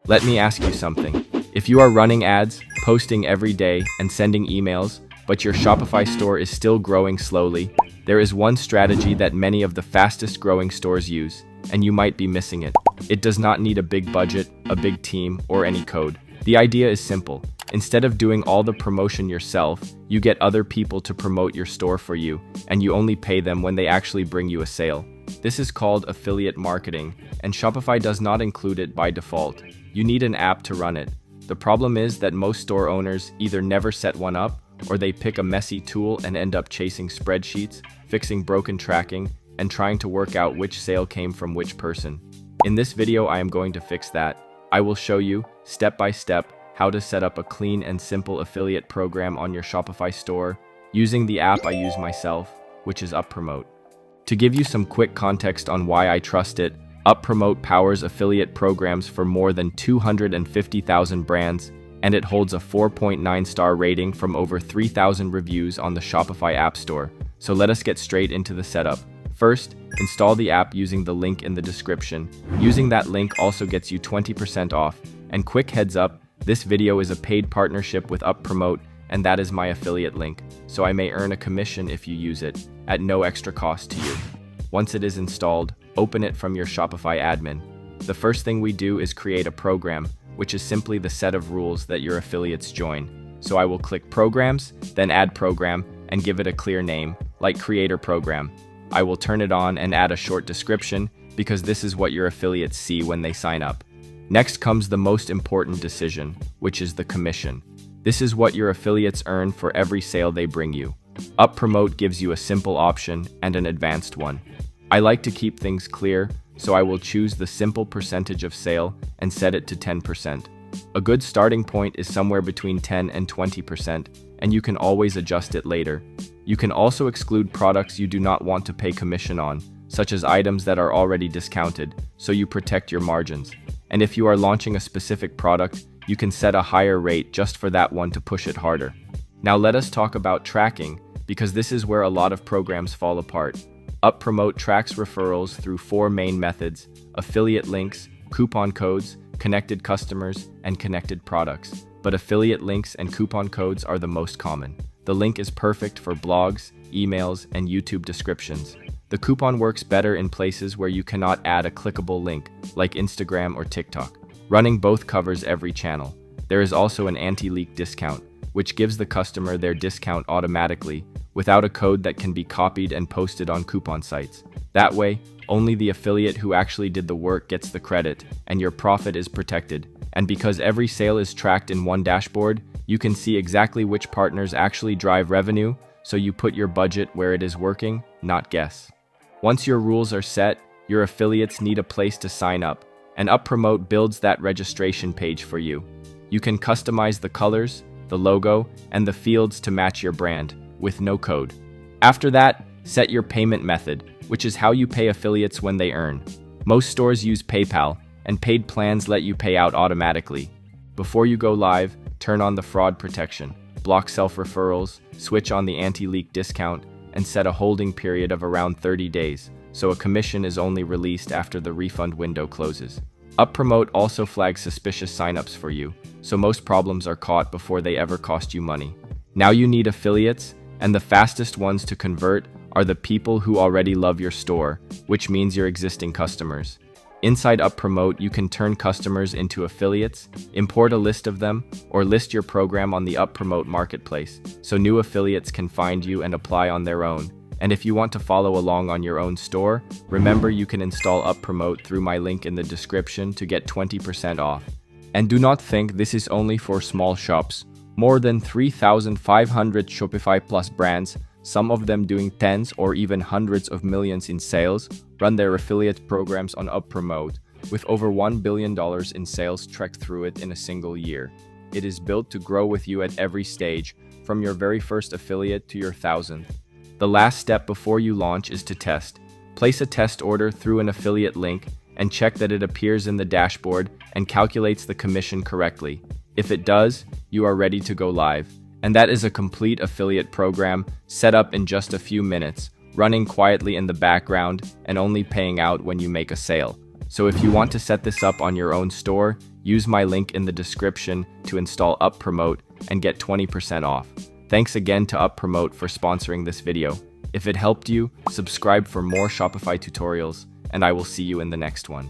Let me ask you something. If you are running ads, posting every day, and sending emails, but your Shopify store is still growing slowly, there is one strategy that many of the fastest growing stores use, and you might be missing it. It does not need a big budget, a big team, or any code. The idea is simple. Instead of doing all the promotion yourself, you get other people to promote your store for you, and you only pay them when they actually bring you a sale. This is called affiliate marketing, and Shopify does not include it by default. You need an app to run it. The problem is that most store owners either never set one up, or they pick a messy tool and end up chasing spreadsheets, fixing broken tracking, and trying to work out which sale came from which person. In this video, I am going to fix that. I will show you, step by step, how to set up a clean and simple affiliate program on your Shopify store using the app I use myself, which is UpPromote. To give you some quick context on why I trust it, UpPromote powers affiliate programs for more than 250,000 brands, and it holds a 4.9-star rating from over 3,000 reviews on the Shopify App Store. So let us get straight into the setup. First, install the app using the link in the description. Using that link also gets you 20% off. And quick heads up, this video is a paid partnership with UpPromote, and that is my affiliate link, so I may earn a commission if you use it, at no extra cost to you. Once it is installed, open it from your Shopify admin. The first thing we do is create a program, which is simply the set of rules that your affiliates join. So I will click Programs, then Add Program, and give it a clear name, like Creator Program. I will turn it on and add a short description, because this is what your affiliates see when they sign up. Next comes the most important decision, which is the commission. This is what your affiliates earn for every sale they bring you. UpPromote gives you a simple option and an advanced one. I like to keep things clear, so I will choose the simple percentage of sale and set it to 10%. A good starting point is somewhere between 10 and 20%, and you can always adjust it later. You can also exclude products you do not want to pay commission on, such as items that are already discounted, so you protect your margins. And if you are launching a specific product, you can set a higher rate just for that one to push it harder. Now let us talk about tracking, because this is where a lot of programs fall apart. UpPromote tracks referrals through 4 main methods: affiliate links, coupon codes, connected customers, and connected products. But affiliate links and coupon codes are the most common. The link is perfect for blogs, emails, and YouTube descriptions. The coupon works better in places where you cannot add a clickable link, like Instagram or TikTok. Running both covers every channel. There is also an anti-leak discount, which gives the customer their discount automatically, without a code that can be copied and posted on coupon sites. That way, only the affiliate who actually did the work gets the credit, and your profit is protected. And because every sale is tracked in one dashboard, you can see exactly which partners actually drive revenue, so you put your budget where it is working, not guess. Once your rules are set, your affiliates need a place to sign up, and UpPromote builds that registration page for you. You can customize the colors, the logo, and the fields to match your brand, with no code. After that, set your payment method, which is how you pay affiliates when they earn. Most stores use PayPal, and paid plans let you pay out automatically. Before you go live, turn on the fraud protection, block self-referrals, switch on the anti-leak discount, and set a holding period of around 30 days, so a commission is only released after the refund window closes. UpPromote also flags suspicious signups for you, so most problems are caught before they ever cost you money. Now you need affiliates, and the fastest ones to convert are the people who already love your store, which means your existing customers. Inside UpPromote, you can turn customers into affiliates, import a list of them, or list your program on the UpPromote marketplace, so new affiliates can find you and apply on their own. And if you want to follow along on your own store, remember you can install UpPromote through my link in the description to get 20% off. And do not think this is only for small shops. More than 3,500 Shopify Plus brands, some of them doing tens or even hundreds of millions in sales, run their affiliate programs on UpPromote, with over $1 billion in sales trekked through it in a single year. It is built to grow with you at every stage, from your very first affiliate to your 1,000th. The last step before you launch is to test. Place a test order through an affiliate link and check that it appears in the dashboard and calculates the commission correctly. If it does, you are ready to go live. And that is a complete affiliate program set up in just a few minutes, running quietly in the background and only paying out when you make a sale. So if you want to set this up on your own store, use my link in the description to install UpPromote and get 20% off. Thanks again to UpPromote for sponsoring this video. If it helped you, subscribe for more Shopify tutorials, and I will see you in the next one.